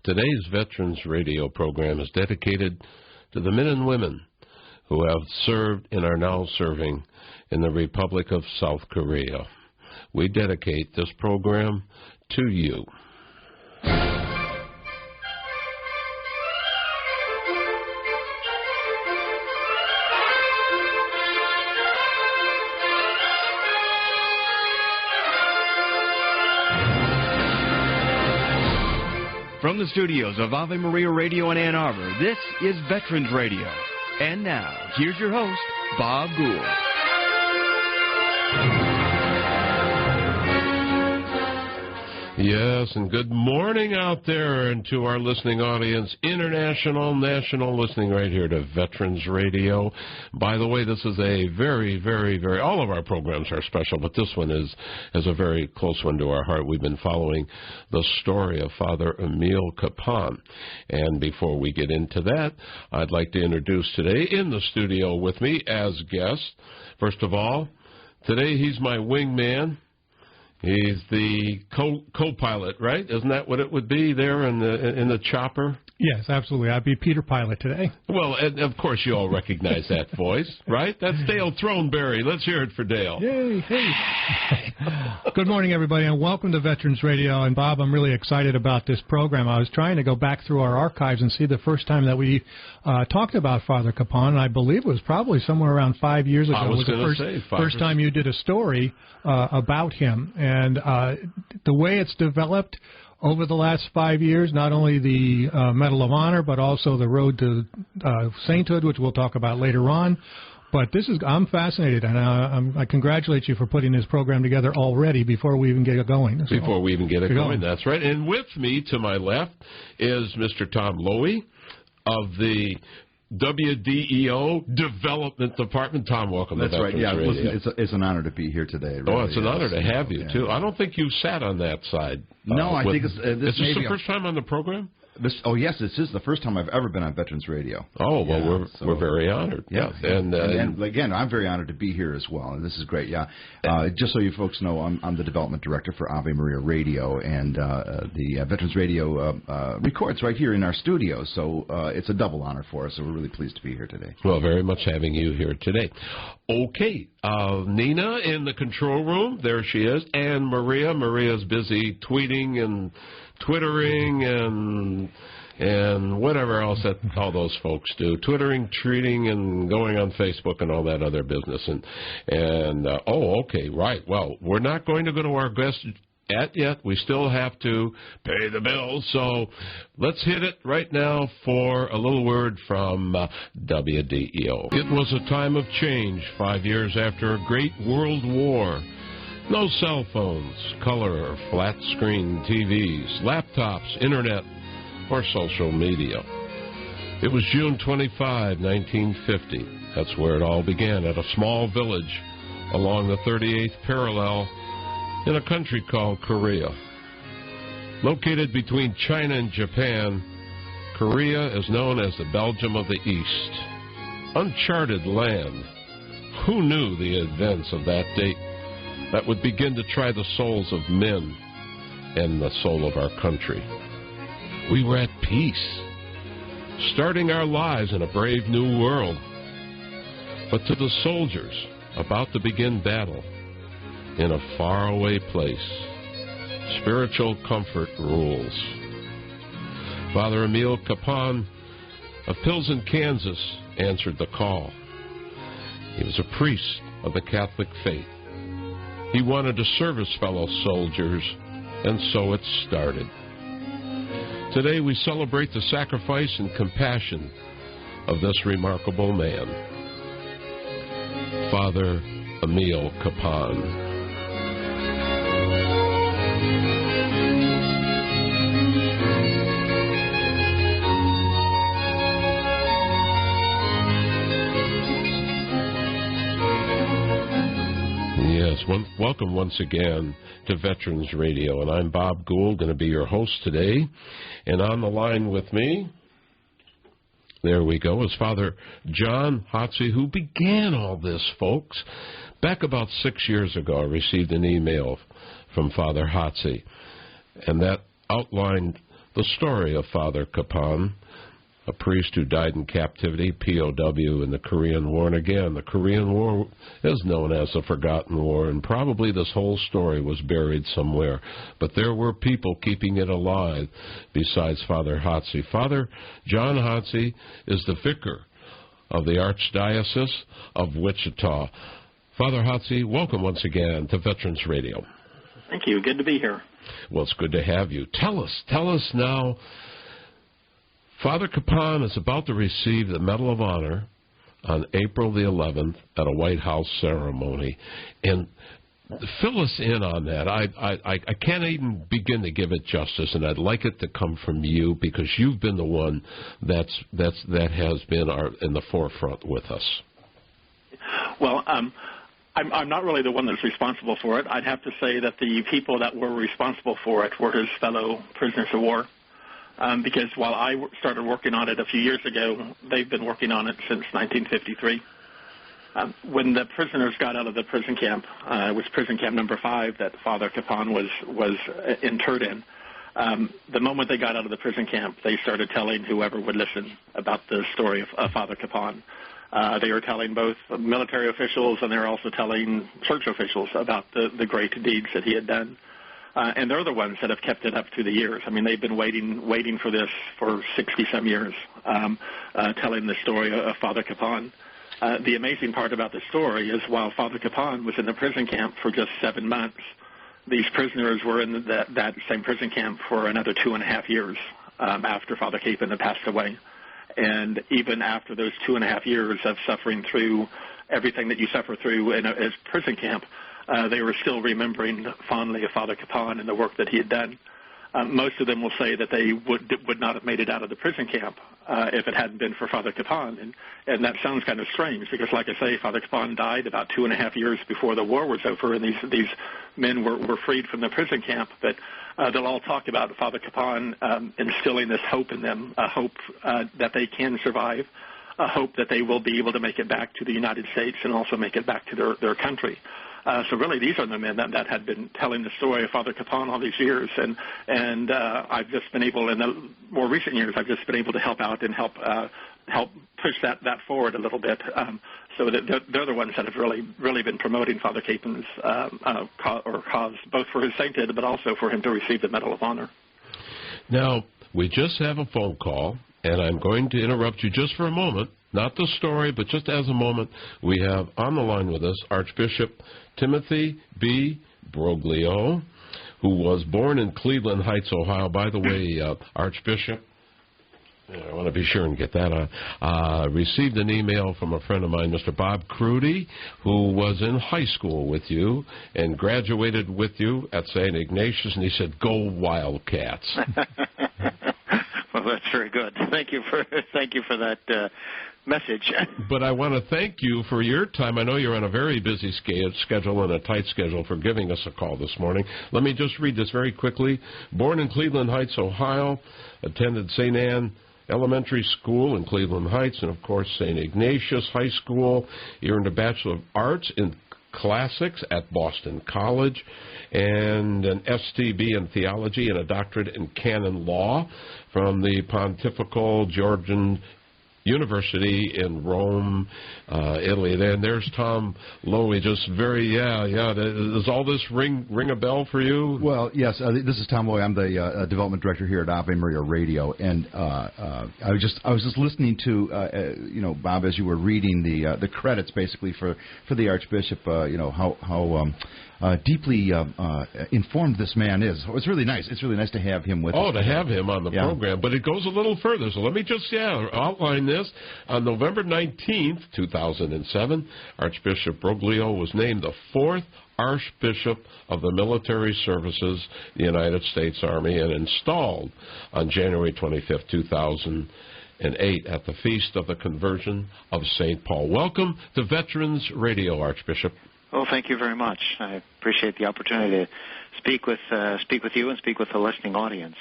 Today's Veterans Radio program is dedicated to the men and women who have served and are now serving in the Republic of South Korea. We dedicate this program to you. From the studios of Ave Maria Radio in Ann Arbor, this is Veterans Radio. And now, here's your host, Bob Gould. Yes, and good morning out there and to our listening audience, international, national, listening right here to Veterans Radio. By the way, this is a very, all of our programs are special, but this one is a very close one to our heart. We've been following the story of Father Emil Kapaun. And before we get into that, I'd like to introduce today in the studio with me as guest. First of all, today he's my wingman. He's the co-pilot, right? Isn't that what it would be there in the chopper? Yes, absolutely. I'd be Peter Pilot today. Well, and of course you all recognize that voice, right? That's Dale Throneberry. Let's hear it for Dale. Yay, hey. Good morning, everybody, and welcome to Veterans Radio. And, Bob, I'm really excited about this program. I was trying to go back through our archives and see the first time that we talked about Father Kapaun, and I believe it was probably somewhere around 5 years ago. I was going to say first time you did a story about him. And the way it's developed over the last 5 years, not only the Medal of Honor, but also the road to sainthood, which we'll talk about later on. But I'm fascinated, and I congratulate you for putting this program together already before we even get it going. Before we even get it going, that's right. And with me to my left is Mr. Tom Lowy of the WDEO Development Department. Tom, welcome to Veterans Radio. Listen, it's an honor to be here today. Really. Oh, it's an honor to have you, too. I don't think you sat on that side. No, I think it's... Is this the first time on the program? Yes, this is the first time I've ever been on Veterans Radio. Oh, well, we're very honored. Yeah. And again, I'm very honored to be here as well, and this is great, yeah. Just so you folks know, I'm the development director for Ave Maria Radio, and the Veterans Radio records right here in our studio, so it's a double honor for us, so we're really pleased to be here today. Well, very much having you here today. Okay, Nina in the control room, there she is, and Maria's busy tweeting and Twittering and whatever else that all those folks do. Twittering, tweeting, and going on Facebook and all that other business. Okay, right. Well, we're not going to go to our guest yet. We still have to pay the bills. So let's hit it right now for a little word from WDEO. It was a time of change 5 years after a great world war. No cell phones, color or flat-screen TVs, laptops, internet, or social media. It was June 25, 1950. That's where it all began, at a small village along the 38th parallel in a country called Korea. Located between China and Japan, Korea is known as the Belgium of the East. Uncharted land. Who knew the events of that date that would begin to try the souls of men and the soul of our country? We were at peace, starting our lives in a brave new world. But to the soldiers about to begin battle in a faraway place, spiritual comfort rules. Father Emil Kapaun of Pilsen, Kansas, answered the call. He was a priest of the Catholic faith. He wanted to serve his fellow soldiers, and so it started. Today we celebrate the sacrifice and compassion of this remarkable man, Father Emil Kapaun. Yes, welcome once again to Veterans Radio, and I'm Bob Gould, going to be your host today. And on the line with me, there we go, is Father John Hotze, who began all this, folks. Back about 6 years ago, I received an email from Father Hotze, and that outlined the story of Father Kapaun, a priest who died in captivity, POW, in the Korean War. And again, the Korean War is known as the Forgotten War, and probably this whole story was buried somewhere. But there were people keeping it alive besides Father Hatzi. Father John Hatzi is the vicar of the Archdiocese of Wichita. Father Hatzi, welcome once again to Veterans Radio. Thank you. Good to be here. Well, it's good to have you. Tell us now, Father Kapaun is about to receive the Medal of Honor on April the 11th at a White House ceremony. And fill us in on that. I can't even begin to give it justice, and I'd like it to come from you because you've been the one that has been in the forefront with us. Well, I'm not really the one that's responsible for it. I'd have to say that the people that were responsible for it were his fellow prisoners of war. Because while I started working on it a few years ago, they've been working on it since 1953. When the prisoners got out of the prison camp, it was prison camp number 5 that Father Kapaun was interred in. The moment they got out of the prison camp, they started telling whoever would listen about the story of Father Kapaun. They were telling both military officials and they were also telling church officials about the great deeds that he had done. And they're the ones that have kept it up through the years. I mean, they've been waiting for this for 60-some years, telling the story of Father Kapaun. The amazing part about the story is while Father Kapaun was in the prison camp for just 7 months, these prisoners were in that same prison camp for another 2.5 years after Father Kapaun had passed away. And even after those 2.5 years of suffering through everything that you suffer through in a prison camp, they were still remembering fondly of Father Kapaun and the work that he had done. Most of them will say that they would not have made it out of the prison camp if it hadn't been for Father Kapaun. And that sounds kind of strange because, like I say, Father Kapaun died about 2.5 years before the war was over, and these men were freed from the prison camp. But they'll all talk about Father Kapaun instilling this hope in them, a hope that they can survive, a hope that they will be able to make it back to the United States and also make it back to their country. So really, these are the men that had been telling the story of Father Kapaun all these years, and I've just been able, in the more recent years, I've just been able to help out and help push that forward a little bit, so that they're the ones that have really been promoting Father Kapaun's cause, both for his sainthood, but also for him to receive the Medal of Honor. Now, we just have a phone call, and I'm going to interrupt you just for a moment. Not the story, but just as a moment, we have on the line with us Archbishop Timothy B. Broglio, who was born in Cleveland Heights, Ohio. By the way, Archbishop, I want to be sure and get that on, received an email from a friend of mine, Mr. Bob Crudy, who was in high school with you and graduated with you at St. Ignatius, and he said, "Go Wildcats." Well, that's very good. Thank you for that message. But I want to thank you for your time. I know you're on a very busy schedule and a tight schedule for giving us a call this morning. Let me just read this very quickly. Born in Cleveland Heights, Ohio, attended St. Anne Elementary School in Cleveland Heights and, of course, St. Ignatius High School. He earned a Bachelor of Arts in Classics at Boston College and an STB in Theology and a doctorate in Canon Law from the Pontifical Georgian University in Rome, Italy. And there's Tom Lowy, just very, does all this ring a bell for you? Well, yes, this is Tom Lowy. I'm the development director here at Ave Maria Radio, and I was just listening to, Bob, as you were reading the credits, basically, for the Archbishop, how deeply informed this man is. It's really nice. It's really nice to have him with us. Oh, to have him on the program. But it goes a little further. So let me just outline this. On November 19th, 2007, Archbishop Broglio was named the 4th Archbishop of the Military Services, the United States Army, and installed on January 25th, 2008 at the Feast of the Conversion of St. Paul. Welcome to Veterans Radio, Archbishop. Well, thank you very much. I appreciate the opportunity to speak with you and speak with the listening audience.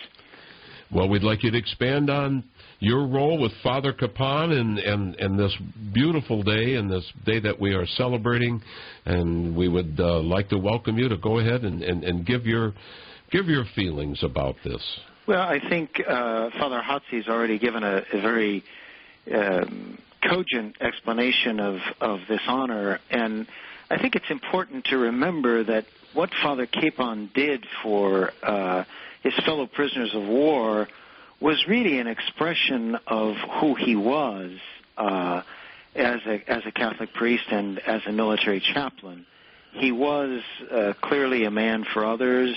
Well, we'd like you to expand on your role with Father Kapaun and this beautiful day and this day that we are celebrating, and we would like to welcome you to go ahead and give your feelings about this. Well, I think Father Hatzi's already given a very cogent explanation of this honor, and I think it's important to remember that what Father Kapaun did for his fellow prisoners of war was really an expression of who he was as a Catholic priest and as a military chaplain. He was clearly a man for others.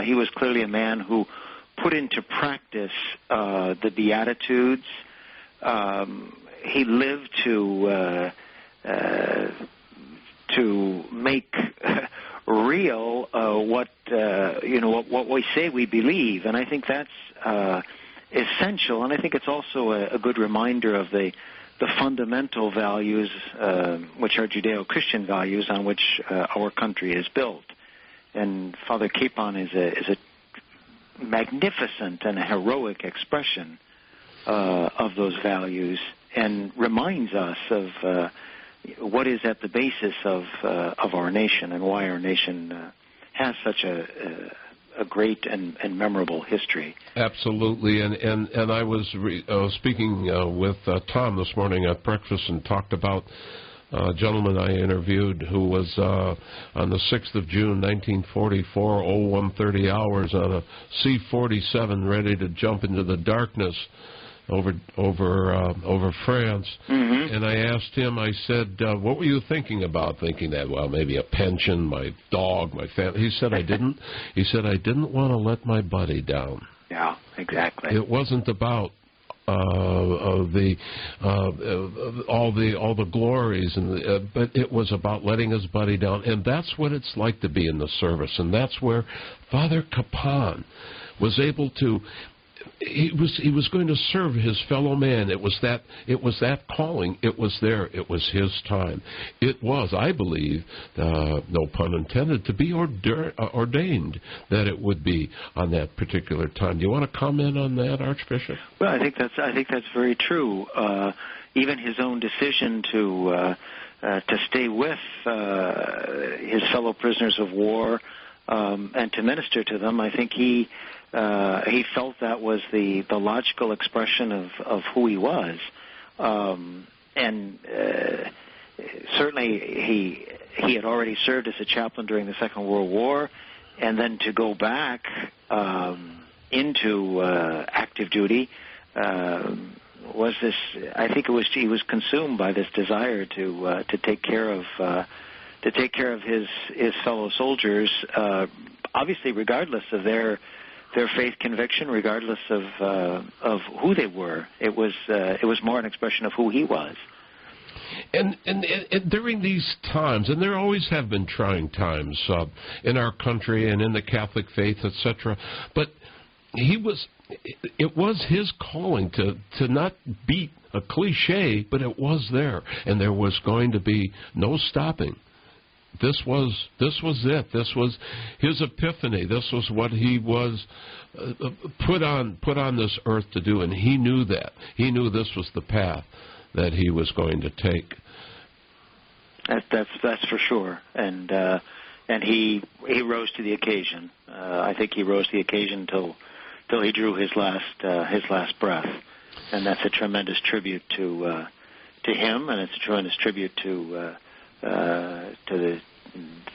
He was clearly a man who put into practice the Beatitudes. He lived to make real what we say we believe, and I think that's essential. And I think it's also a good reminder of the fundamental values, which are Judeo-Christian values, on which our country is built. And Father Kapaun is a magnificent and a heroic expression of those values, and reminds us of what is at the basis of our nation and why our nation has such a great and memorable history. Absolutely, and I was speaking with Tom this morning at breakfast and talked about a gentleman I interviewed who was on the 6th of June, 1944, 01:30 hours on a C-47 ready to jump into the darkness over France. Mm-hmm. And I asked him, I said, what were you thinking about? Thinking that, well, maybe a pension, my dog, my family. He said, I didn't. He said, I didn't want to let my buddy down. Yeah, exactly. It wasn't about all the glories, but it was about letting his buddy down, and that's what it's like to be in the service, and that's where Father Kapaun was able to. He was going to serve his fellow man. It was that calling. It was there. It was his time. It was, I believe, no pun intended, to be ordained that it would be on that particular time. Do you want to comment on that, Archbishop? Well, I think that's very true. Even his own decision to stay with his fellow prisoners of war and to minister to them, I think he felt that was the logical expression of who he was, and certainly he had already served as a chaplain during the Second World War, and then to go back into active duty was this. I think he was consumed by this desire to take care of his fellow soldiers, obviously regardless of their faith conviction, regardless of who they were. It was more an expression of who he was. And during these times, and there always have been trying times in our country and in the Catholic faith, etc., but it was his calling to not beat a cliche, but it was there, and there was going to be no stopping. This was it. This was his epiphany. This was what he was put on this earth to do, and he knew that. He knew this was the path that he was going to take. That's for sure. And he rose to the occasion. I think he rose to the occasion till he drew his last breath, and that's a tremendous tribute to him, and it's a tremendous tribute to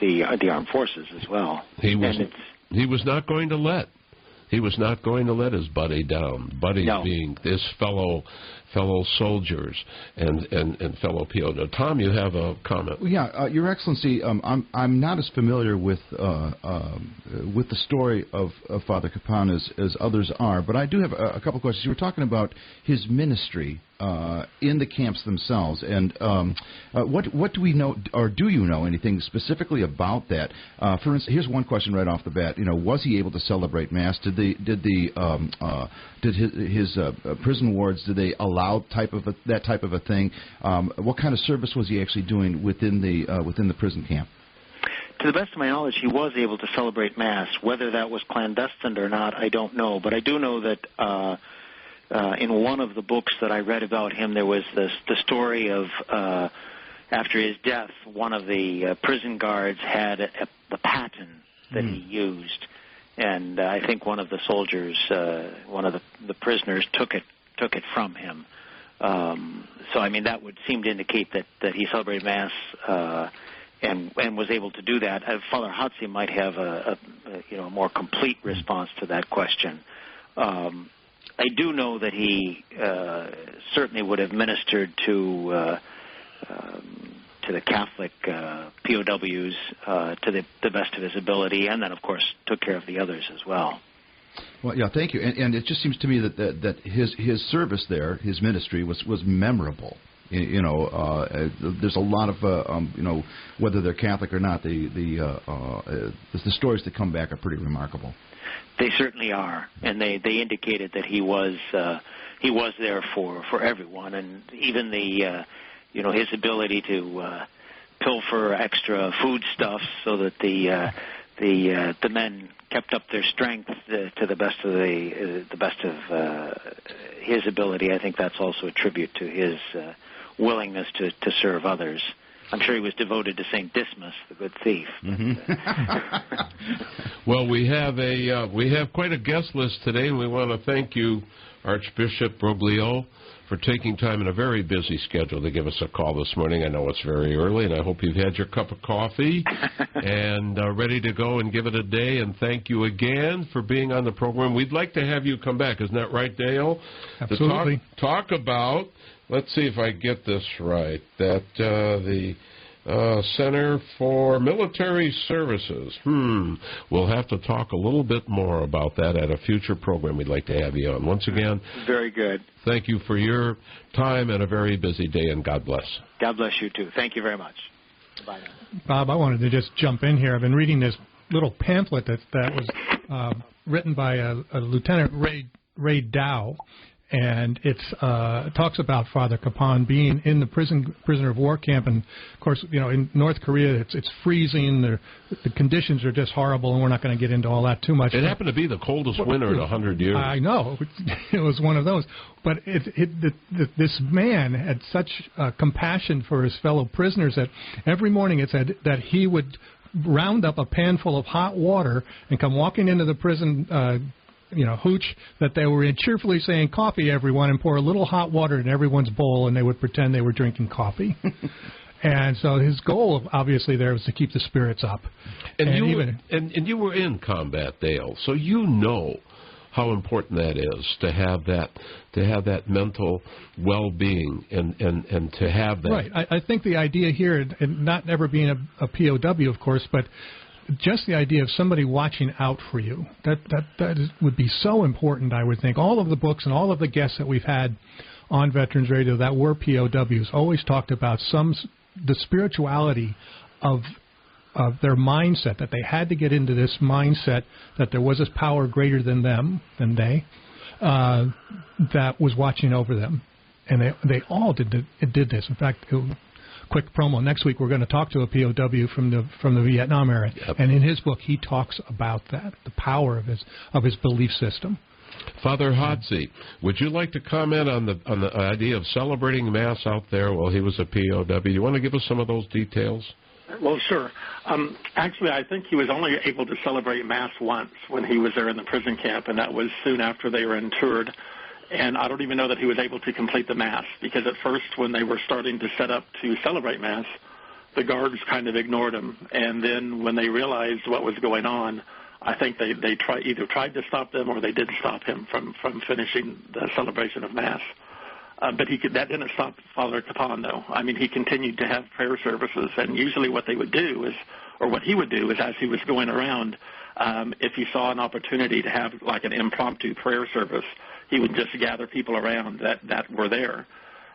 the armed forces as well. He was not going to let his buddy down. Buddy being his fellow soldiers and fellow POW. Tom, you have a comment? Yeah, Your Excellency, I'm not as familiar with the story of Father Kapaun as others are, but I do have a couple questions. You were talking about his ministry in the camps themselves, and what do we know, or do you know anything specifically about that? For instance, here's one question right off the bat. Was he able to celebrate Mass? Did his prison wards, did they allow that type of a thing? What kind of service was he actually doing within the prison camp? To the best of my knowledge, he was able to celebrate Mass. Whether that was clandestine or not, I don't know. But I do know that in one of the books that I read about him, there was the story of after his death, one of the prison guards had the paten that he used, and I think one of the soldiers, one of the prisoners, took it from him. So I mean that would seem to indicate that he celebrated Mass and was able to do that. Father Hatzi might have a more complete response to that question. I do know that he certainly would have ministered to the Catholic POWs to the best of his ability, and then of course took care of the others as well. Well, yeah, thank you. And it just seems to me that his service there, his ministry, was memorable. There's a lot of whether they're Catholic or not, the stories that come back are pretty remarkable. They certainly are, and they indicated that he was there for everyone, and even the his ability to pilfer extra foodstuffs so that the men kept up their strength to the best of his ability. I think that's also a tribute to his willingness to serve others. I'm sure he was devoted to St. Dismas, the good thief. Mm-hmm. Well, we have quite a guest list today, and we want to thank you, Archbishop Broglio, for taking time in a very busy schedule to give us a call this morning. I know it's very early, and I hope you've had your cup of coffee and ready to go and give it a day. And thank you again for being on the program. We'd like to have you come back. Isn't that right, Dale? Absolutely. To talk about, let's see if I get this right, that the Center for Military Services. We'll have to talk a little bit more about that at a future program we'd like to have you on. Once again, very good. Thank you for your time and a very busy day, and God bless. God bless you, too. Thank you very much. Bye now. Bob, I wanted to just jump in here. I've been reading this little pamphlet that was written by a Lieutenant Ray Dow, and it talks about Father Kapaun being in the prisoner of war camp. And, of course, in North Korea, it's freezing. The conditions are just horrible, and we're not going to get into all that too much. It happened to be the coldest winter in 100 years. I know. It was one of those. But this man had such compassion for his fellow prisoners that every morning it said that he would round up a pan full of hot water and come walking into the prison hooch that they were in, cheerfully saying, "Coffee, everyone," and pour a little hot water in everyone's bowl, and they would pretend they were drinking coffee. And so his goal, obviously, there was to keep the spirits up. And you were in combat, Dale, so you know how important that is to have that mental well-being and to have that. Right. I think the idea here, and not ever being a POW, of course, but just the idea of somebody watching out for you, that would be so important, I would think. All of the books and all of the guests that we've had on Veterans Radio that were POWs always talked about the spirituality of their mindset, that they had to get into this mindset that there was this power greater than they, that was watching over them. And they all did this. In fact, quick promo. Next week we're going to talk to a POW from the Vietnam era, Yep. And in his book he talks about that, the power of his belief system. Father Hatzi, would you like to comment on the idea of celebrating Mass out there while he was a POW? You want to give us some of those details? Well, sure. Actually, I think he was only able to celebrate Mass once when he was there in the prison camp, and that was soon after they were interred. And I don't even know that he was able to complete the Mass, because at first when they were starting to set up to celebrate Mass, the guards kind of ignored him. And then when they realized what was going on, I think they either tried to stop them or they did stop him from finishing the celebration of Mass. But that didn't stop Father Kapaun, though. I mean, he continued to have prayer services, and usually what they would do is, or what he would do is, as he was going around, if he saw an opportunity to have like an impromptu prayer service, he would just gather people around that were there.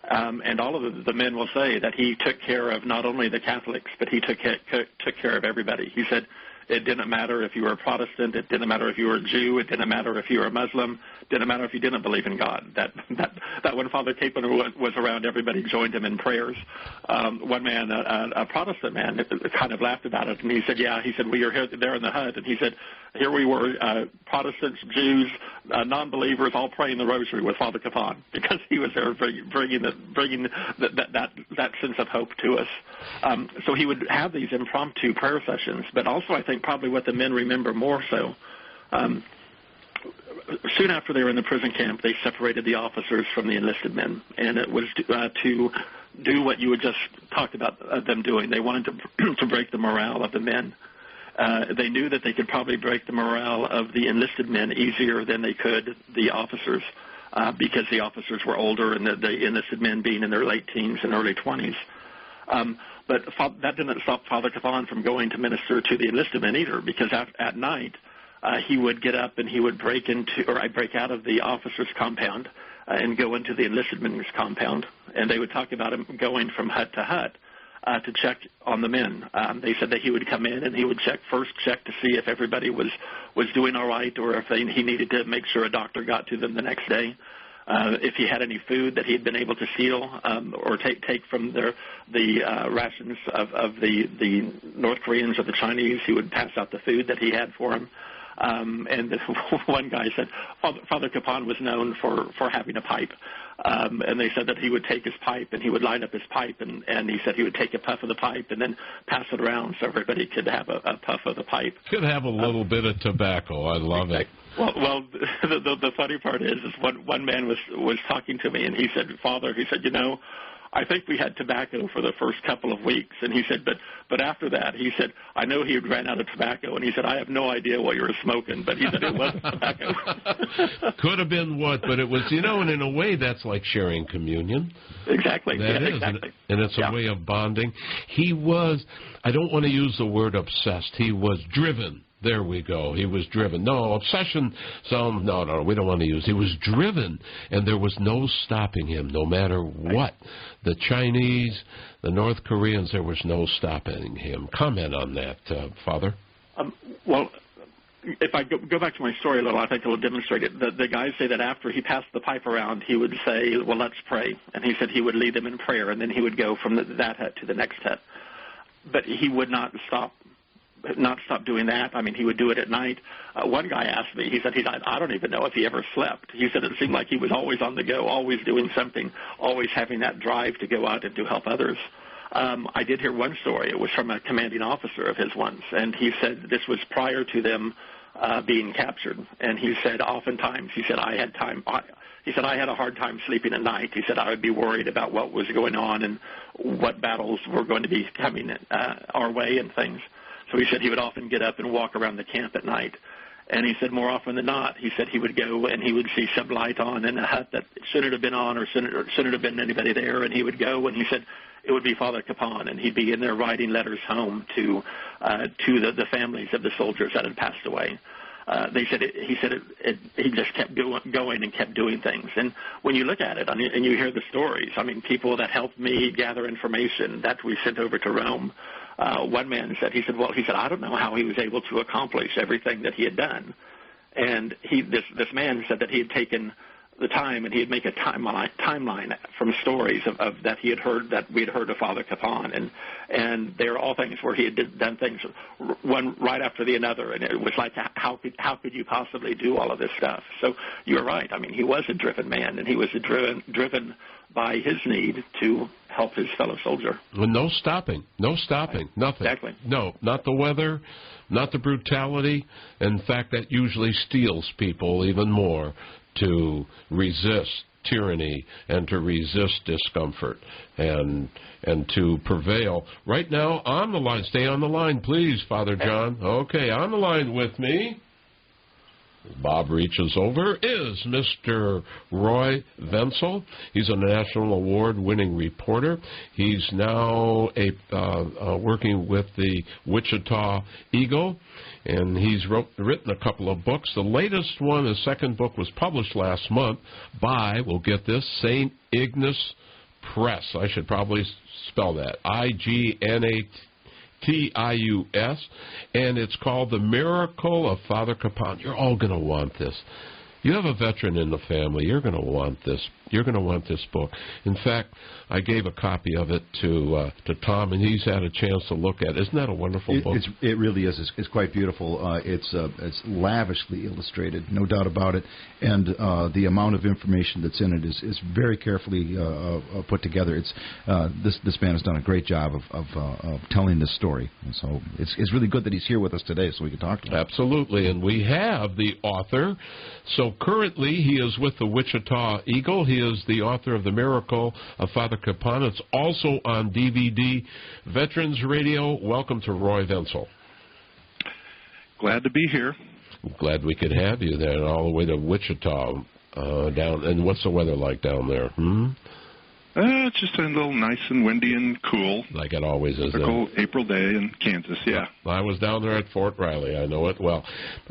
And all of the men will say that he took care of not only the Catholics, but he took care of everybody. He said it didn't matter if you were a Protestant, it didn't matter if you were a Jew, it didn't matter if you were a Muslim, it didn't matter if you didn't believe in God. That when Father Kapaun was around, everybody joined him in prayers. One man, a Protestant man, kind of laughed about it, and he said, "Yeah," he said, "we are there in the hut," and he said, "Here we were, Protestants, Jews, non-believers, all praying the rosary with Father Kapaun," because he was there bringing that sense of hope to us. So he would have these impromptu prayer sessions, but also I think probably what the men remember more so Soon after they were in the prison camp, they separated the officers from the enlisted men, and it was to do what you had just talked about them doing. They wanted to break the morale of the men. They knew that they could probably break the morale of the enlisted men easier than they could the officers, because the officers were older and the enlisted men being in their late teens and early 20s. But that didn't stop Father Kapaun from going to minister to the enlisted men either, because at night he would get up and he would break out of the officers' compound and go into the enlisted men's compound, and they would talk about him going from hut to hut to check on the men. They said that he would come in and he would check to see if everybody was doing all right, or if he needed to make sure a doctor got to them the next day. If he had any food that he had been able to steal or take from the rations of the North Koreans or the Chinese, he would pass out the food that he had for them. And one guy said Father Kapaun was known for having a pipe. And they said that he would take his pipe and he would line up his pipe, and he said he would take a puff of the pipe and then pass it around so everybody could have a puff of the pipe. Could have a little bit of tobacco. I love it. Well, the funny part is one man was talking to me, and he said, Father, he said, I think we had tobacco for the first couple of weeks. And he said, but after that, he said, I know he had ran out of tobacco. And he said, I have no idea what you were smoking. But he said it wasn't tobacco. Could have been what, but it was, and in a way that's like sharing communion. Exactly. That is. Exactly. And it's a way of bonding. He was, I don't want to use the word obsessed. He was driven. There we go. He was driven. No, obsession, no, we don't want to use. He was driven, and there was no stopping him, no matter what. The Chinese, the North Koreans, there was no stopping him. Comment on that, Father. Well, if I go back to my story a little, I think it will demonstrate it. The guys say that after he passed the pipe around, he would say, well, let's pray. And he said he would lead them in prayer, and then he would go from that hut to the next hut. But he would not stop doing that. I mean, he would do it at night. One guy asked me, he said, I don't even know if he ever slept. He said it seemed like he was always on the go, always doing something, always having that drive to go out and to help others. I did hear one story. It was from a commanding officer of his once, and he said this was prior to them being captured. And he said oftentimes, he said, I had a hard time sleeping at night. He said I would be worried about what was going on and what battles were going to be coming our way and things. So he said he would often get up and walk around the camp at night. And he said more often than not, he said he would go and he would see some light on in a hut that shouldn't have been on or shouldn't have been anybody there. And he would go, and he said it would be Father Kapaun, and he'd be in there writing letters home to the families of the soldiers that had passed away. He just kept going and kept doing things. And when you look at it, and you hear the stories, I mean, people that helped me gather information that we sent over to Rome. One man said, I don't know how he was able to accomplish everything that he had done. And this man said that he had taken the time and he'd make a timeline from stories of that he had heard, that we had heard of Father Kapaun, and they were all things where he had done things one right after the other, and it was like how could you possibly do all of this stuff? So you're right. I mean, he was a driven man, and he was driven by his need to help his fellow soldier. Well, no stopping, nothing. Exactly. No, not the weather, not the brutality. In fact, that usually steels people even more to resist tyranny and to resist discomfort and to prevail. Right now, on the line, stay on the line, please, Father John. Okay, on the line with me, Bob reaches over, is Mr. Roy Wenzel. He's a National Award-winning reporter. He's now working with the Wichita Eagle, and he's written a couple of books. The latest one, his second book, was published last month by, we'll get this, St. Ignace Press. I should probably spell that, IGNATIUS, and it's called The Miracle of Father Kapaun. You're all going to want this. you have a veteran in the family, you're going to want this. You're going to want this book. In fact, I gave a copy of it to Tom, and he's had a chance to look at it. Isn't that a wonderful book? It really is. It's quite beautiful. It's lavishly illustrated, no doubt about it. And the amount of information that's in it is very carefully put together. This man has done a great job of telling this story. And so it's really good that he's here with us today so we can talk to him. Absolutely. And we have the author. So currently he is with the Wichita Eagle. He is the author of The Miracle of Father Kapaun. It's also on DVD. Veterans Radio, welcome to Roy Wenzel. Glad to be here. Glad we could have you there, all the way to Wichita. Down. And what's the weather like down there? It's just a little nice and windy and cool. Like it always is. Typical April day in Kansas, yeah. I was down there at Fort Riley. I know it well.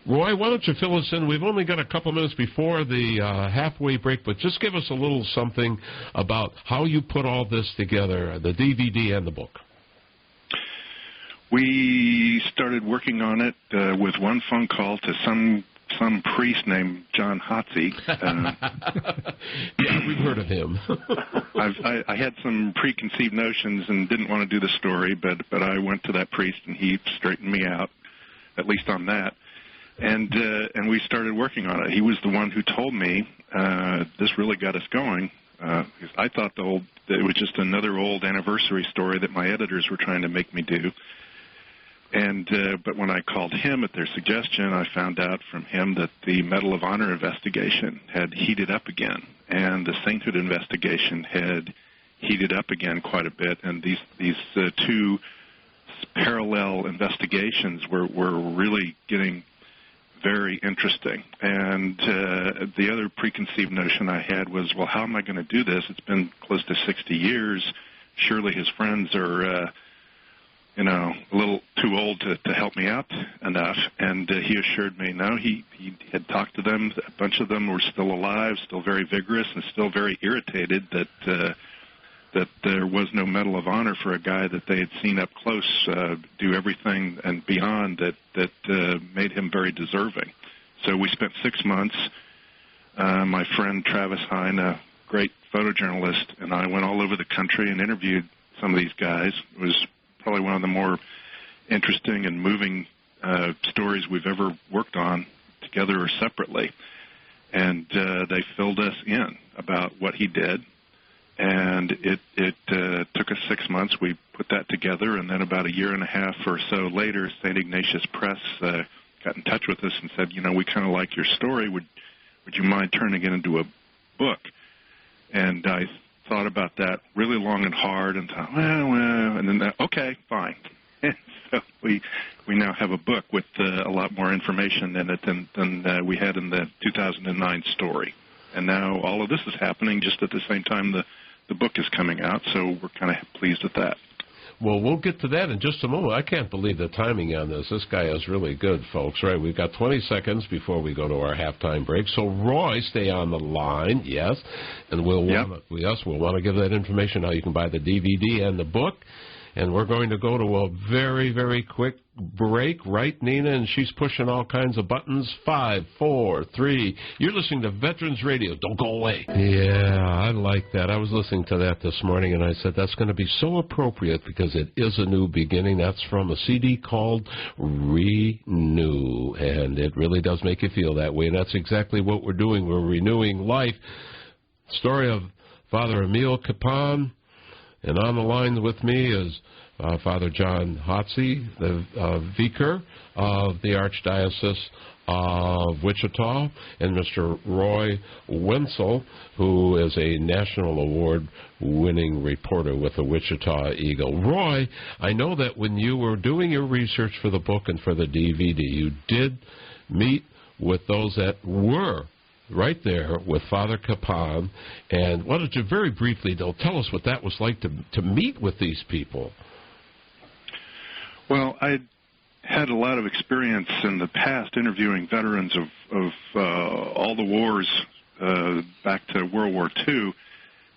Roy, why don't you fill us in? We've only got a couple minutes before the halfway break, but just give us a little something about how you put all this together, the DVD and the book. We started working on it with one phone call to some priest named John Hotze. Yeah, we've heard of him. I had some preconceived notions and didn't want to do the story, but I went to that priest and he straightened me out, at least on that. And we started working on it. He was the one who told me this really got us going. Because I thought that it was just another old anniversary story that my editors were trying to make me do. But when I called him at their suggestion, I found out from him that the Medal of Honor investigation had heated up again, and the sainthood investigation had heated up again quite a bit, and these two parallel investigations were really getting very interesting. And the other preconceived notion I had was, well, how am I going to do this? It's been close to 60 years. Surely his friends are a little too old to help me out enough. And he assured me, no, he had talked to them. A bunch of them were still alive, still very vigorous, and still very irritated that there was no Medal of Honor for a guy that they had seen up close do everything and beyond that made him very deserving. So we spent 6 months. My friend Travis Hine, a great photojournalist, and I went all over the country and interviewed some of these guys. It was probably one of the more interesting and moving stories we've ever worked on together or separately. And they filled us in about what he did. And it took us 6 months. We put that together, and then about a year and a half or so later, St. Ignatius Press got in touch with us and said, we kind of like your story. Would you mind turning it into a book? And I thought about that really long and hard and thought, well, and then, okay, fine. So we now have a book with a lot more information in it than we had in the 2009 story. And now all of this is happening just at the same time the book is coming out, so we're kind of pleased with that. Well, we'll get to that in just a moment. I can't believe the timing on this. This guy is really good, folks. Right? We've got 20 seconds before we go to our halftime break. So, Roy, stay on the line, yes, and we'll want to give that information how you can buy the DVD and the book. And we're going to go to a very, very quick break, right, Nina? And she's pushing all kinds of buttons. 5, 4, 3. You're listening to Veterans Radio. Don't go away. Yeah, I like that. I was listening to that this morning, and I said that's going to be so appropriate because it is a new beginning. That's from a CD called Renew, and it really does make you feel that way, and that's exactly what we're doing. We're renewing life. Story of Father Emil Kapaun. And on the line with me is Father John Hotze, the vicar of the Archdiocese of Wichita, and Mr. Roy Wenzel, who is a National Award-winning reporter with the Wichita Eagle. Roy, I know that when you were doing your research for the book and for the DVD, you did meet with those that were right there with Father Kapaun. And why don't you very briefly, though, tell us what that was like to meet with these people? Well, I had a lot of experience in the past interviewing veterans of all the wars back to World War II,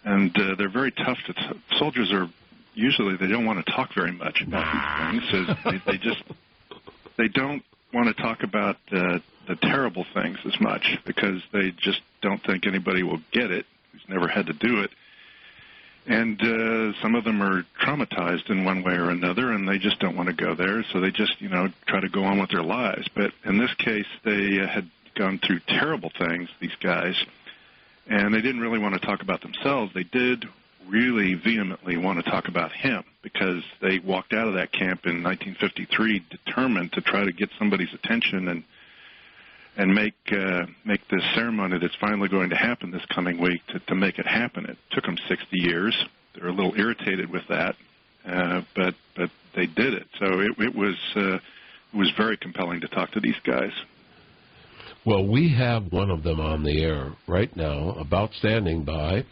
and they're very tough. Soldiers are usually, they don't want to talk very much about these things. So they don't want to talk about the terrible things as much because they just don't think anybody will get it who's never had to do it. And some of them are traumatized in one way or another, and they just don't want to go there, so they just, try to go on with their lives. But in this case, they had gone through terrible things, these guys, and they didn't really want to talk about themselves. They did really vehemently want to talk about him because they walked out of that camp in 1953 determined to try to get somebody's attention and make this ceremony that's finally going to happen this coming week to make it happen. It took them 60 years. They're a little irritated with that, but they did it. So it was very compelling to talk to these guys. Well, we have one of them on the air right now, about standing by,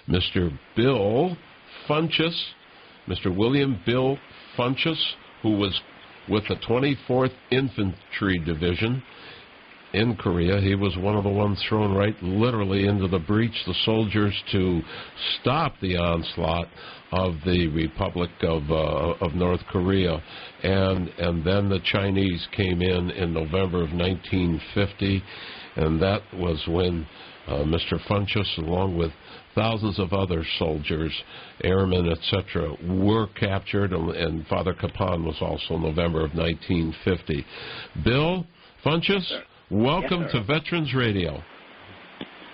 Mr. Bill Funchess, Mr. William Bill Funchess, who was with the 24th Infantry Division in Korea. He was one of the ones thrown right literally into the breach, the soldiers to stop the onslaught of the Republic of North Korea. And then the Chinese came in November of 1950, and that was when Mr. Funchess, along with thousands of other soldiers, airmen, etc., were captured, and Father Kapaun was also November of 1950. Bill Funchess, welcome to Veterans Radio.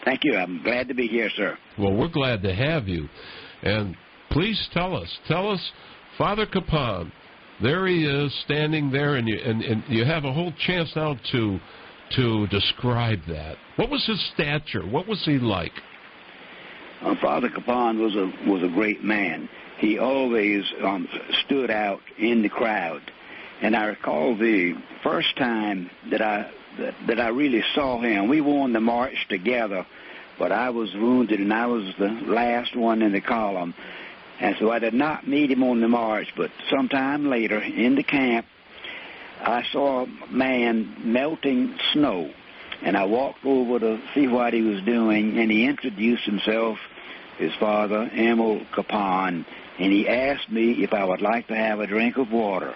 Thank you. I'm glad to be here, sir. Well, we're glad to have you. And please tell us, Father Kapaun, there he is standing there, and you have a whole chance now to describe that. What was his stature? What was he like? Father Kapaun was a great man. He always stood out in the crowd. And I recall the first time that I really saw him. We were on the march together, but I was wounded, and I was the last one in the column. And so I did not meet him on the march, but sometime later in the camp, I saw a man melting snow. And I walked over to see what he was doing, and he introduced himself, his father, Emil Kapaun, and he asked me if I would like to have a drink of water.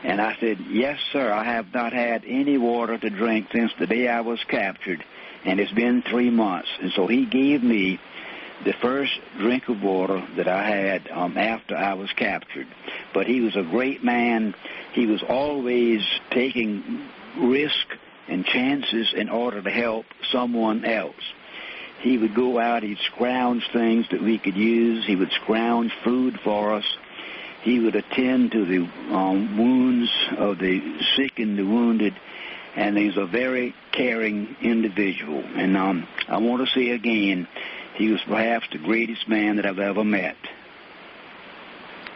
And I said, yes, sir, I have not had any water to drink since the day I was captured, and it's been 3 months. And so he gave me the first drink of water that I had after I was captured. But he was a great man. He was always taking risk and chances in order to help someone else. He would go out, he'd scrounge things that we could use. He would scrounge food for us. He would attend to the wounds of the sick and the wounded, and he's a very caring individual. And I want to say again, he was perhaps the greatest man that I've ever met.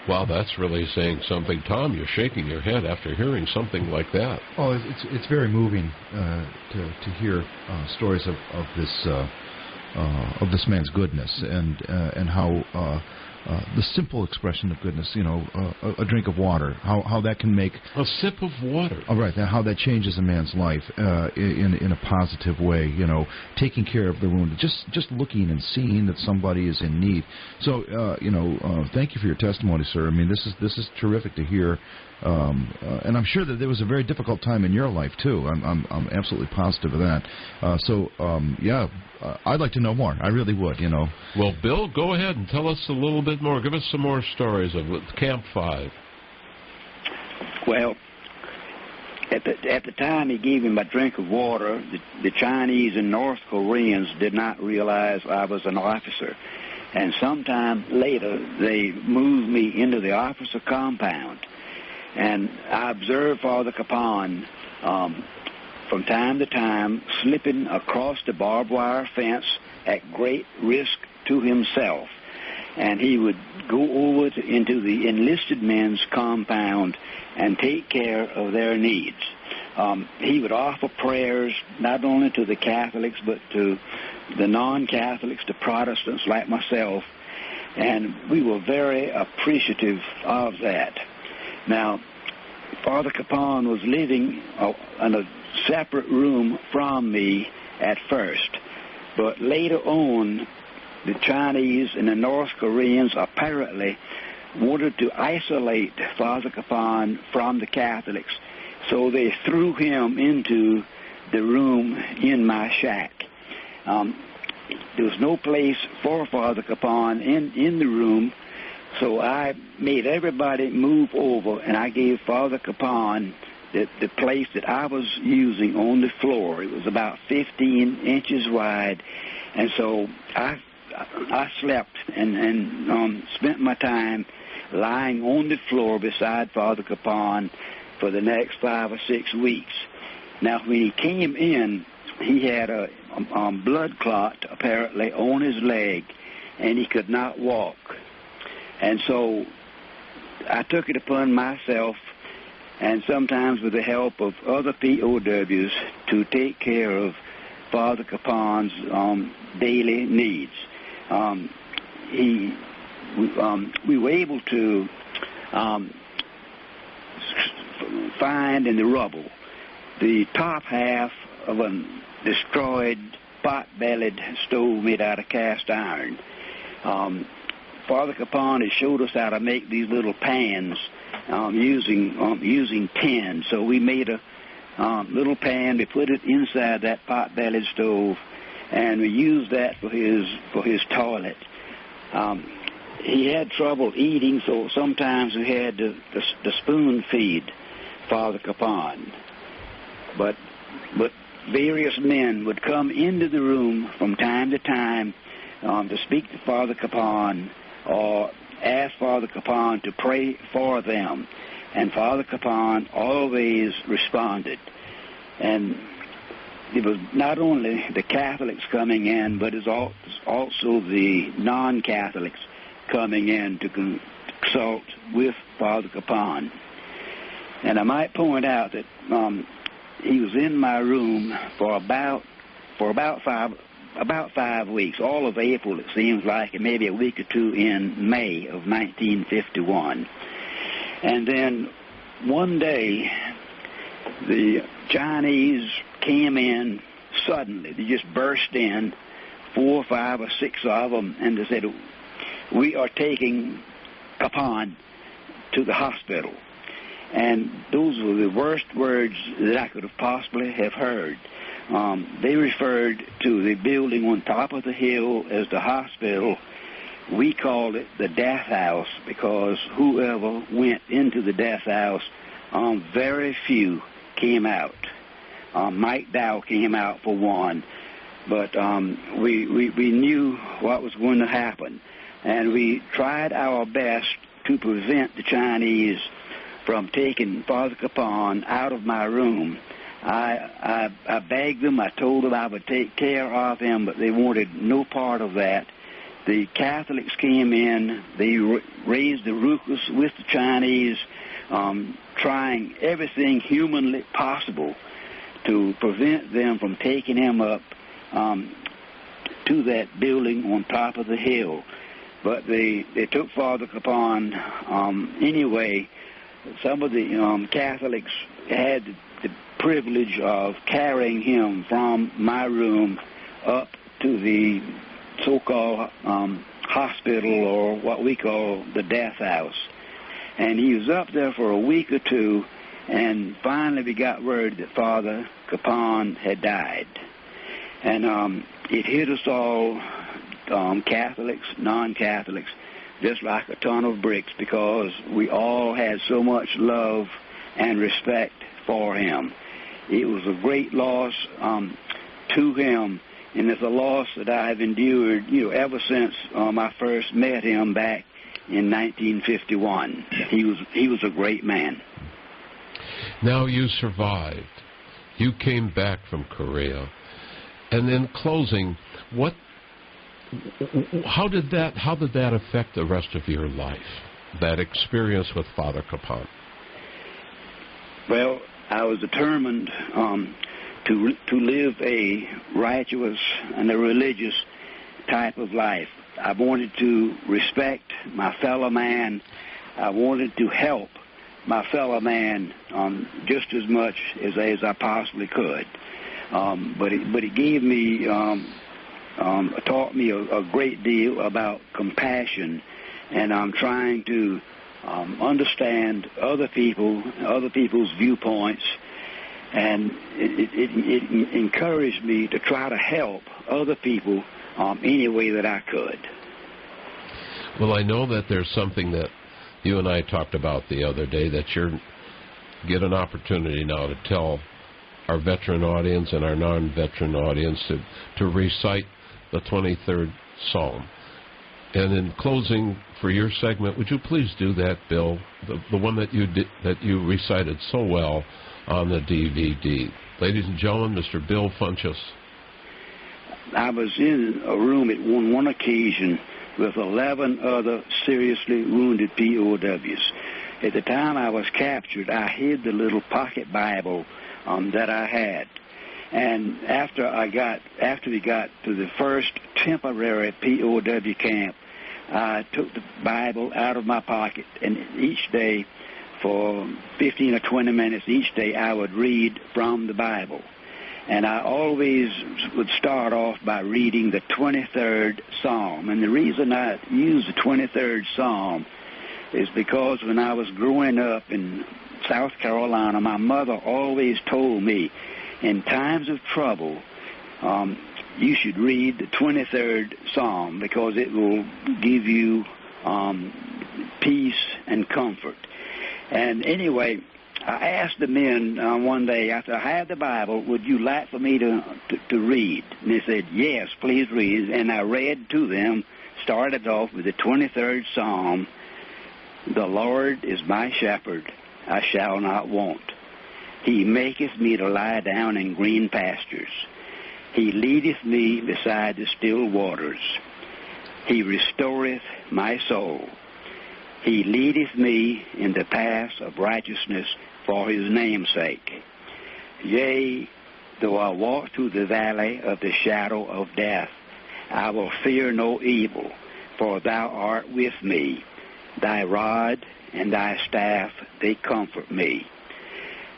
Wow, that's really saying something. Tom, you're shaking your head after hearing something like that. Oh, it's very moving to hear stories of this man's goodness and how the simple expression of goodness, a drink of water, how that can make a sip of water. Oh, right, how that changes a man's life in a positive way. Taking care of the wounded, just looking and seeing that somebody is in need. So, thank you for your testimony, sir. I mean, this is terrific to hear. And I'm sure that there was a very difficult time in your life too. I'm absolutely positive of that. I'd like to know more. I really would. Well, Bill, go ahead and tell us a little bit more. Give us some more stories of Camp 5. Well, at the time he gave him a drink of water, the Chinese and North Koreans did not realize I was an officer. And sometime later, they moved me into the officer compound. And I observed Father Kapaun from time to time slipping across the barbed wire fence at great risk to himself. And he would go over into the enlisted men's compound and take care of their needs. He would offer prayers not only to the Catholics but to the non-Catholics, the Protestants like myself, and we were very appreciative of that. Now, Father Kapaun was living in a separate room from me at first, but later on, the Chinese and the North Koreans apparently wanted to isolate Father Kapaun from the Catholics, So they threw him into the room in my shack. There was no place for Father Kapaun in the room, so I made everybody move over, and I gave Father Kapaun the place that I was using on the floor. It was about 15 inches wide, and so I slept and spent my time lying on the floor beside Father Kapaun for the next 5 or 6 weeks. Now, when he came in, he had a blood clot, apparently, on his leg, and he could not walk. And so I took it upon myself, and sometimes with the help of other POWs, to take care of Father Kapaun's daily needs. We were able to find in the rubble the top half of a destroyed pot-bellied stove made out of cast iron. Father Kapaun has showed us how to make these little pans using tin. So we made a little pan. We put it inside that pot-bellied stove, and we used that for his toilet. He had trouble eating, so sometimes we had to spoon feed Father Kapaun. But various men would come into the room from time to time to speak to Father Kapaun or ask Father Kapaun to pray for them. And Father Kapaun always responded. And it was not only the Catholics coming in, but it was also the non-Catholics coming in to consult with Father Kapaun. And I might point out that he was in my room for about 5 weeks, all of April it seems like, and maybe a week or two in May of 1951. And then one day the Chinese came in suddenly. They just burst in, 4, 5, or 6 of them, and they said, "We are taking Kapaun to the hospital." And those were the worst words that I could have possibly have heard. They referred to the building on top of the hill as the hospital. We called it the death house because whoever went into the death house, very few came out. Mike Dow came out for one, but we knew what was going to happen, and we tried our best to prevent the Chinese from taking Father Kapaun out of my room. I begged them. I told them I would take care of him, but they wanted no part of that. The Catholics came in. They raised the ruckus with the Chinese, trying everything humanly possible to prevent them from taking him up to that building on top of the hill. But they took Father Kapaun anyway. Some of the Catholics had the privilege of carrying him from my room up to the so-called hospital, or what we call the death house. And he was up there for a week or two, and finally we got word that Father Kapaun had died. And it hit us all, Catholics, non-Catholics, just like a ton of bricks, because we all had so much love and respect for him. It was a great loss to him, and it's a loss that I have endured, ever since I first met him back in 1951. He was a great man. Now you survived. You came back from Korea, and in closing, how did that affect the rest of your life? That experience with Father Kapaun. Well, I was determined to live a righteous and a religious type of life. I wanted to respect my fellow man. I wanted to help my fellow man just as much as I possibly could. But it gave me, taught me a great deal about compassion, and I'm trying to understand other people's viewpoints, and it encouraged me to try to help other people any way that I could. Well, I know that there's something that you and I talked about the other day that you get an opportunity now to tell our veteran audience and our non-veteran audience to recite the 23rd Psalm. And in closing for your segment, would you please do that, Bill? The one that you recited so well on the DVD. Ladies and gentlemen, Mr. Bill Funchess. I was in a room at one occasion with 11 other seriously wounded POWs. At the time I was captured, I hid the little pocket Bible that I had. And after we got to the first temporary POW camp, I took the Bible out of my pocket, and each day, for 15 or 20 minutes each day, I would read from the Bible. And I always would start off by reading the 23rd Psalm. And the reason I use the 23rd Psalm is because when I was growing up in South Carolina, my mother always told me, in times of trouble, you should read the 23rd Psalm because it will give you peace and comfort. And anyway, I asked the men one day, after I had the Bible, would you like for me to read? And they said, yes, please read. And I read to them, started off with the 23rd Psalm. The Lord is my shepherd, I shall not want. He maketh me to lie down in green pastures. He leadeth me beside the still waters. He restoreth my soul. He leadeth me in the paths of righteousness for his name's sake. Yea, though I walk through the valley of the shadow of death, I will fear no evil, for thou art with me. Thy rod and thy staff, they comfort me.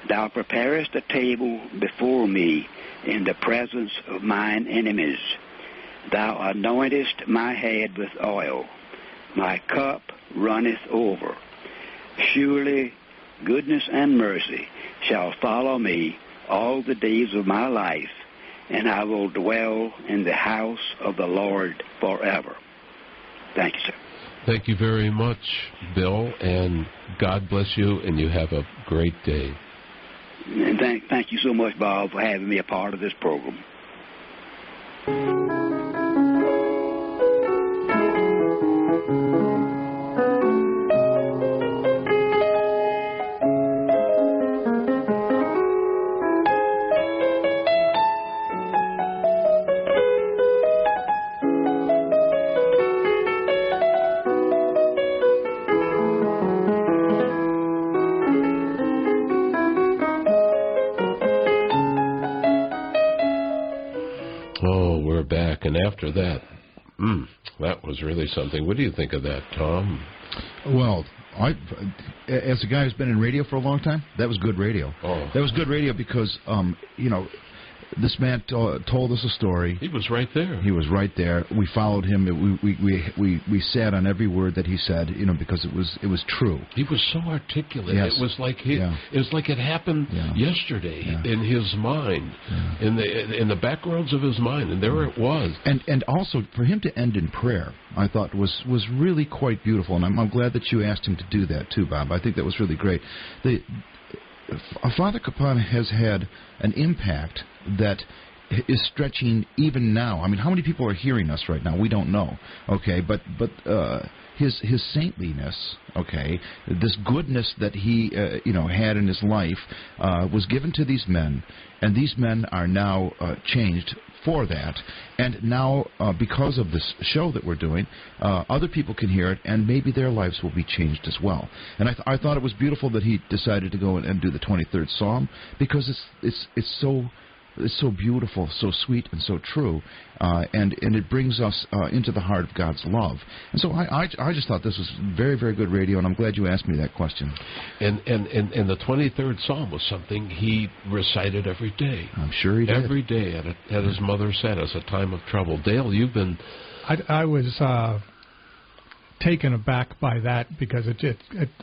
Thou preparest a table before me in the presence of mine enemies. Thou anointest my head with oil. My cup runneth over. Surely goodness and mercy shall follow me all the days of my life, and I will dwell in the house of the Lord forever. Thank you, sir. Thank you very much, Bill, and God bless you, and you have a great day. And thank you so much, Bob, for having me a part of this program. And after that, that was really something. What do you think of that, Tom? Well, as a guy who's been in radio for a long time, that was good radio. Oh. That was good radio because, this man told us a story. He was right there. He was right there. We followed him. We sat on every word that he said, because it was true. He was so articulate. Yes. It was like it happened yesterday in his mind, in the back roads of his mind, and there it was. And also for him to end in prayer, I thought was really quite beautiful, and I'm glad that you asked him to do that too, Bob. I think that was really great. Father Kapaun has had an impact that is stretching even now. I mean, how many people are hearing us right now? We don't know. Okay, but his saintliness, okay, this goodness that he had in his life was given to these men, and these men are now changed for that. And now, because of this show that we're doing, other people can hear it, and maybe their lives will be changed as well. And I thought it was beautiful that he decided to go and do the 23rd Psalm, because it's so beautiful, so sweet, and so true, and it brings us into the heart of God's love. And so I just thought this was very, very good radio, and I'm glad you asked me that question. And the 23rd Psalm was something he recited every day. I'm sure he did. Every day at his mother said, as a time of trouble. Dale, you've been... I was taken aback by that because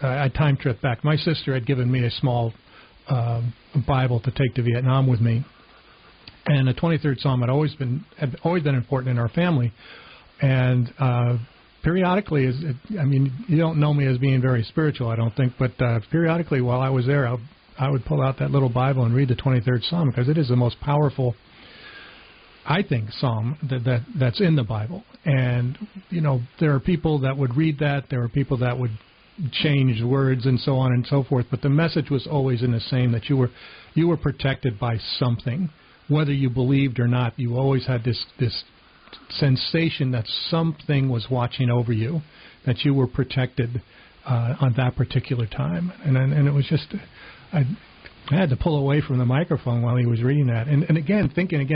I time tripped back. My sister had given me a small Bible to take to Vietnam with me, and the 23rd Psalm had always been important in our family, and periodically, you don't know me as being very spiritual, I don't think, but periodically while I was there, I would pull out that little Bible and read the 23rd Psalm because it is the most powerful, I think, psalm that's in the Bible. And, there are people that would read that. There are people that would change words and so on and so forth. But the message was always in the same, that you were protected by something. Whether you believed or not, you always had this sensation that something was watching over you, that you were protected on that particular time. And it was just... I had to pull away from the microphone while he was reading that, and again, thinking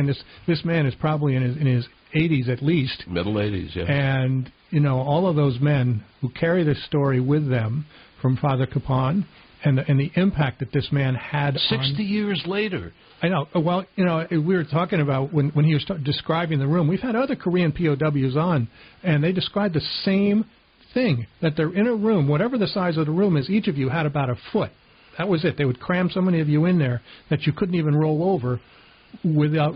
this man is probably in his 80s at least, middle 80s, yeah. And all of those men who carry this story with them from Father Kapaun, and the impact that this man had. 60 years later. I know. Well, we were talking about when he was describing the room. We've had other Korean POWs on, and they described the same thing, that they're in a room, whatever the size of the room is. Each of you had about a foot. That was it. They would cram so many of you in there that you couldn't even roll over without,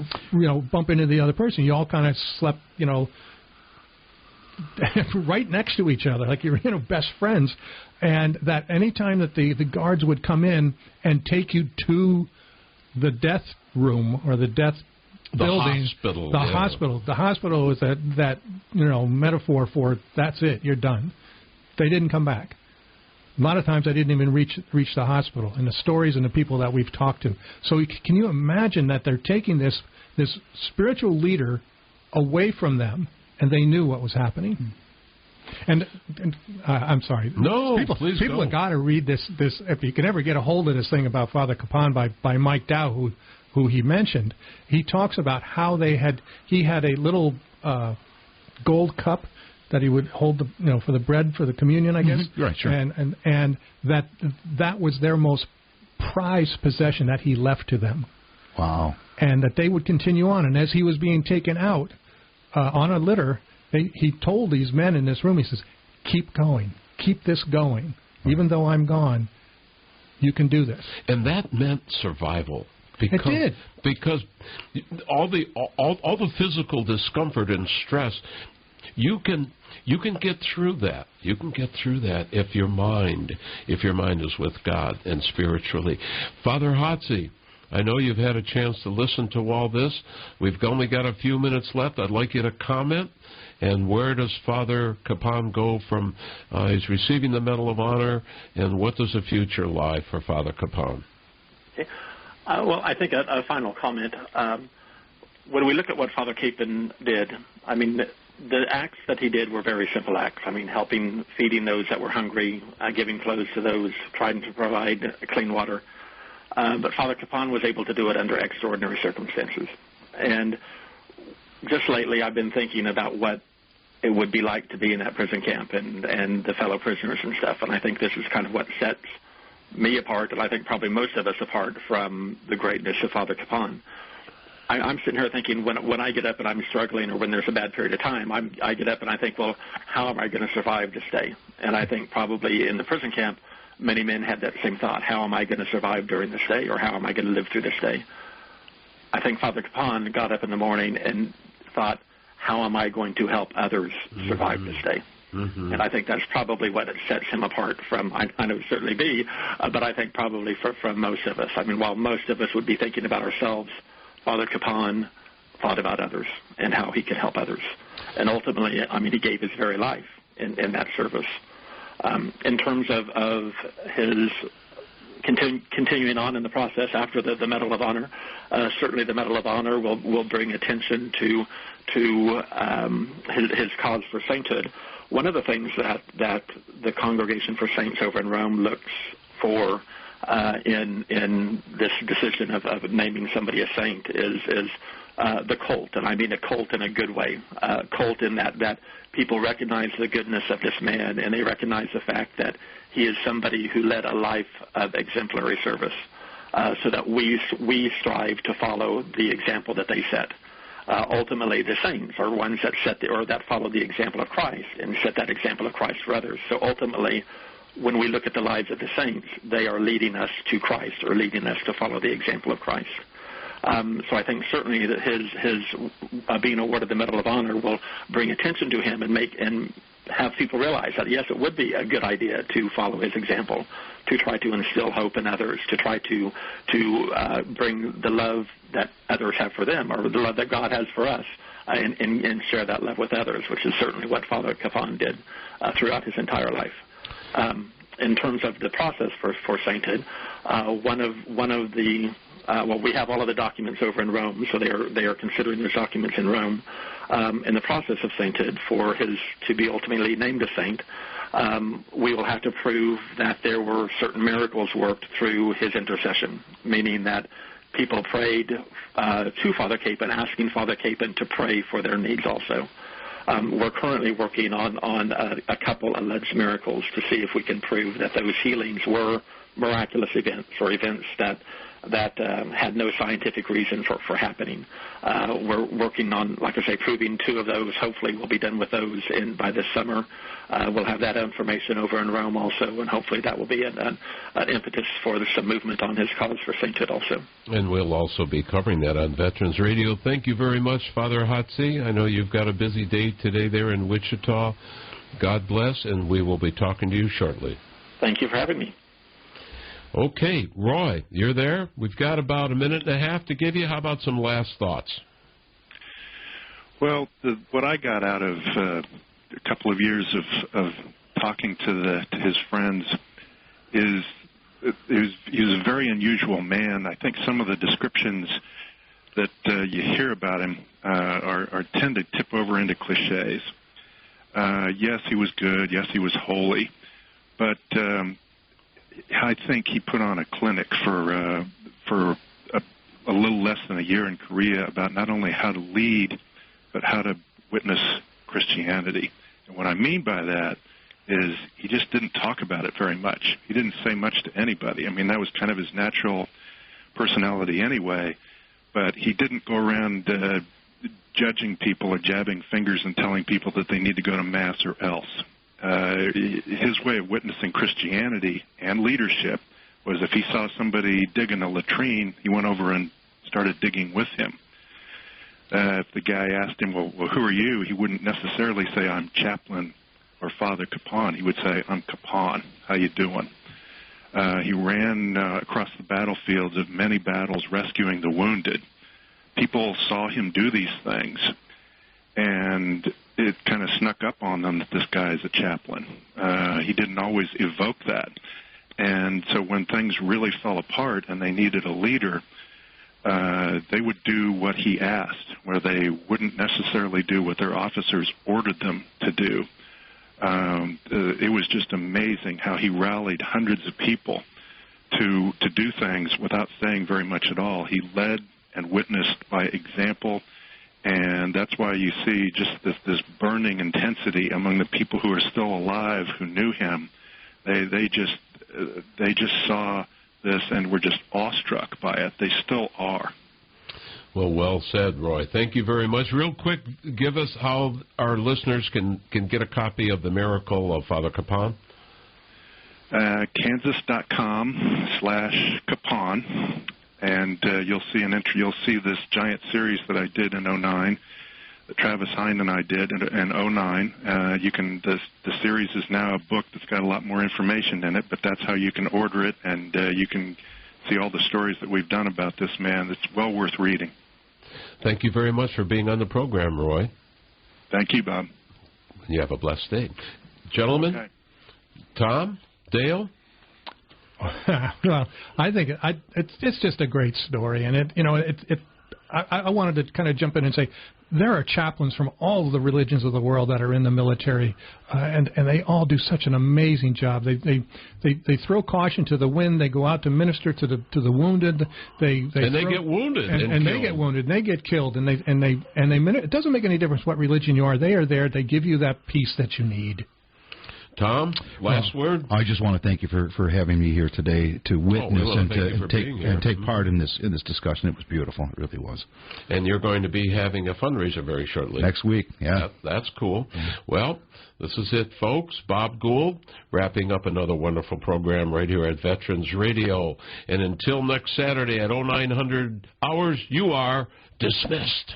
bumping into the other person. You all kind of slept, right next to each other, like you're, best friends. And that any time that the guards would come in and take you to the death room or the death building, the hospital was that metaphor for that's it, you're done. They didn't come back. A lot of times I didn't even reach the hospital, and the stories and the people that we've talked to. So can you imagine that they're taking this spiritual leader away from them, and they knew what was happening? And I'm sorry. No, please people have got to read this. If you can ever get a hold of this thing about Father Kapaun by Mike Dow, who he mentioned, he talks about how he had a little gold cup that he would hold for the bread for the communion, I guess. Mm-hmm. Right, sure. And that was their most prized possession that he left to them. Wow. And that they would continue on. And as he was being taken out on a litter, he told these men in this room, he says, keep going, keep this going. Even though I'm gone, you can do this. And that meant survival. It did. Because all the physical discomfort and stress, you can get through that. You can get through that if your mind is with God and spiritually. Father Hotze, I know you've had a chance to listen to all this. We've only got a few minutes left. I'd like you to comment. And where does Father Kapaun go from? He's receiving the Medal of Honor, and what does the future lie for Father Kapaun? Okay. Well, I think a final comment. When we look at what Father Kapaun did, the acts that he did were very simple acts. Helping, feeding those that were hungry, giving clothes to those, trying to provide clean water. But Father Kapaun was able to do it under extraordinary circumstances. And just lately I've been thinking about what it would be like to be in that prison camp and the fellow prisoners and stuff. And I think this is kind of what sets me apart, and I think probably most of us apart from the greatness of Father Kapaun. I'm sitting here thinking when I get up and I'm struggling or when there's a bad period of time, I get up and I think, well, how am I going to survive this day? And I think probably in the prison camp, many men had that same thought. How am I going to survive during this day, or how am I going to live through this day? I think Father Kapaun got up in the morning and thought, how am I going to help others survive this day? Mm-hmm. And I think that's probably what it sets him apart from, I know certainly me, but I think probably from most of us. While most of us would be thinking about ourselves, Father Kapaun thought about others and how he could help others. And ultimately, he gave his very life in that service. In terms of his continuing on in the process after the Medal of Honor, certainly the Medal of Honor will bring attention to his cause for sainthood. One of the things that the Congregation for Saints over in Rome looks for in this decision of naming somebody a saint is the cult, and I mean a cult in a good way, cult in that people recognize the goodness of this man, and they recognize the fact that he is somebody who led a life of exemplary service, so that we strive to follow the example that they set. ultimately the saints are ones that that follow the example of Christ and set that example of Christ for others. So ultimately, when we look at the lives of the saints, they are leading us to Christ, or leading us to follow the example of Christ. So I think certainly that his being awarded the Medal of Honor will bring attention to him and have people realize that, yes, it would be a good idea to follow his example, to try to instill hope in others, to try to bring the love that others have for them, or the love that God has for us, and share that love with others, which is certainly what Father Kapaun did throughout his entire life. In terms of the process for sainthood, we have all of the documents over in Rome, so they are considering those documents in Rome. In the process of sainthood, for his to be ultimately named a saint, we will have to prove that there were certain miracles worked through his intercession, meaning that people prayed to Father Kapaun, asking Father Kapaun to pray for their needs also. We're currently working on a couple alleged miracles to see if we can prove that those healings were miraculous events, or events that had no scientific reason for happening. We're working on, like I say, proving 2 of those. Hopefully we'll be done with those by this summer. We'll have that information over in Rome also, and hopefully that will be an impetus for some movement on his cause for sainthood also. And we'll also be covering that on Veterans Radio. Thank you very much, Father Hatzi. I know you've got a busy day today there in Wichita. God bless, and we will be talking to you shortly. Thank you for having me. Okay, Roy, you're there. We've got about a minute and a half to give you. How about some last thoughts? Well, what I got out of a couple of years of talking to his friends is he was a very unusual man. I think some of the descriptions that you hear about him are tend to tip over into cliches. Yes, he was good. Yes, he was holy. But I think he put on a clinic for a little less than a year in Korea about not only how to lead, but how to witness Christianity. And what I mean by that is he just didn't talk about it very much. He didn't say much to anybody. I mean, that was kind of his natural personality anyway, but he didn't go around judging people or jabbing fingers and telling people that they need to go to Mass or else. His way of witnessing Christianity and leadership was if he saw somebody digging a latrine, he went over and started digging with him. If the guy asked him, well, who are you? He wouldn't necessarily say, I'm Chaplain or Father Kapaun. He would say, I'm Kapaun. How you doing? He ran across the battlefields of many battles rescuing the wounded. People saw him do these things, and it kind of snuck up on them that this guy is a chaplain. He didn't always evoke that. And so when things really fell apart and they needed a leader, they would do what he asked, where they wouldn't necessarily do what their officers ordered them to do. It was just amazing how he rallied hundreds of people to do things without saying very much at all. He led and witnessed by example, and that's why you see just this burning intensity among the people who are still alive who knew him. They just saw this and were just awestruck by it. They still are. Well said, Roy. Thank you very much. Real quick, give us how our listeners can get a copy of The Miracle of Father Kapaun. Kansas.com/Kapaun, and you'll see you'll see this giant series that I did in 2009, that Travis Hine and I did in 2009. The series is now a book that's got a lot more information in it, but that's how you can order it, and you can see all the stories that we've done about this man. It's well worth reading. Thank you very much for being on the program, Roy. Thank you, Bob. You have a blessed day. Gentlemen, okay. Tom, Dale? Well, I think it's just a great story, and I wanted to kind of jump in and say there are chaplains from all of the religions of the world that are in the military, and they all do such an amazing job. They throw caution to the wind. They go out to minister to the wounded. They get wounded and they get wounded and they get killed and they it doesn't make any difference what religion you are. They are there. They give you that peace that you need. Tom, last word? I just want to thank you for having me here today to witness and take part in this discussion. It was beautiful. It really was. And you're going to be having a fundraiser very shortly. Next week, yeah. That's cool. Well, this is it, folks. Bob Gould, wrapping up another wonderful program right here at Veterans Radio. And until next Saturday at 0900 hours, you are dismissed.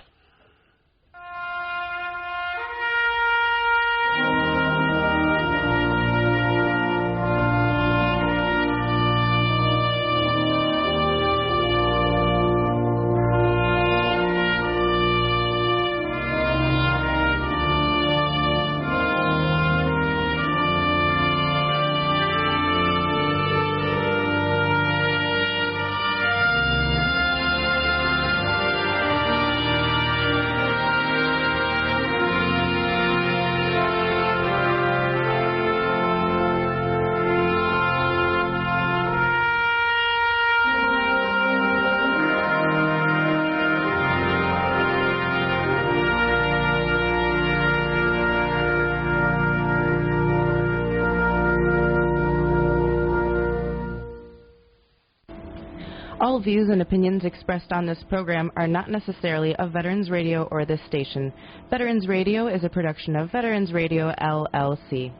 All views and opinions expressed on this program are not necessarily of Veterans Radio or this station. Veterans Radio is a production of Veterans Radio, LLC.